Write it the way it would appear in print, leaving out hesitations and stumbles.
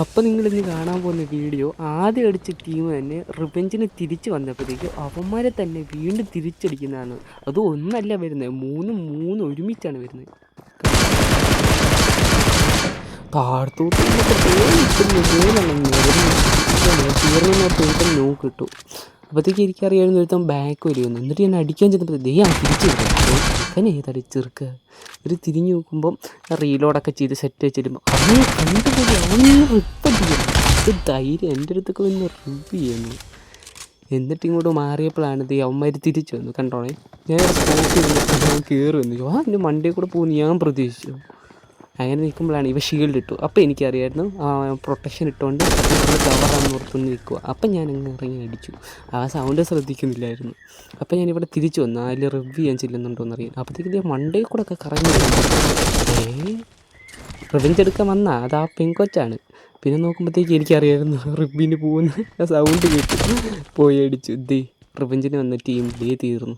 അപ്പോൾ നിങ്ങളിന്ന് കാണാൻ പോകുന്ന വീഡിയോ ആദ്യം അടിച്ച ടീം തന്നെ റിവെഞ്ചിന് തിരിച്ച് വന്നപ്പോഴത്തേക്ക് അവന്മാരെ തന്നെ വീണ്ടും തിരിച്ചടിക്കുന്നതാണ്. അത് ഒന്നല്ല വരുന്നത്, മൂന്ന് ഒരുമിച്ചാണ് വരുന്നത്. താഴത്തോട്ട് നോക്ക് കിട്ടും. അപ്പോഴത്തേക്ക് എനിക്കറിയാമായിരുന്നു ഒരുത്തം ബാക്ക് വരുമെന്ന്. എന്നിട്ട് ഞാൻ അടിക്കാൻ ചെന്നപ്പോൾ തിരിച്ച് കിട്ടും. ഏതാടി ചെറുക്കുക ഒരു തിരിഞ്ഞു നോക്കുമ്പം റീലോഡൊക്കെ ചെയ്ത് സെറ്റ് വെച്ചിരുമ്പോൾ അവനെ കണ്ടുപോയി അവനെ റിപ്പറ്റ് ചെയ്യണം. അത് ധൈര്യം എൻ്റെ അടുത്തൊക്കെ വന്ന് റിവ് ചെയ്യുന്നു. എന്നിട്ട് ഇങ്ങോട്ട് മാറിയപ്പോഴാണ് അവന്മാർ തിരിച്ചു വന്നു. കണ്ടോണേ, ഞാൻ സ്പോട്ട് കയറി വന്നു. എൻ്റെ മണ്ടയിൽ കൂടെ പോകുന്നു ഞാൻ പ്രതീക്ഷിച്ചു. അങ്ങനെ നിൽക്കുമ്പോഴാണ് ഇവ ഷീൽഡ് ഇട്ടു. അപ്പോൾ എനിക്കറിയായിരുന്നു പ്രൊട്ടക്ഷൻ ഇട്ടുകൊണ്ട് കവറാണെന്ന് ഓർത്തൊന്ന് നിൽക്കുക. അപ്പം ഞാൻ അങ്ങ് ഇറങ്ങി അടിച്ചു. ആ സൗണ്ട് ശ്രദ്ധിക്കുന്നില്ലായിരുന്നു. അപ്പം ഞാനിവിടെ തിരിച്ചു വന്നു, അതിൽ റിവ്യൂ ചെയ്യാൻ ചെല്ലുന്നുണ്ടോയെന്ന് അറിയാം. അപ്പോഴത്തേക്ക് മണ്ടയിൽ കൂടെ ഒക്കെ കറങ്ങി റിവെഞ്ച് എടുക്കാൻ വന്നാൽ അത് ആ പെങ്കൊച്ചാണ്. പിന്നെ നോക്കുമ്പോഴത്തേക്ക് എനിക്കറിയായിരുന്നു റിവ്യൂവിന് പോകുന്ന സൗണ്ട് കേട്ടു. പോയി അടിച്ചു. റിവെഞ്ചിന് വന്ന ടീം തീർന്നു.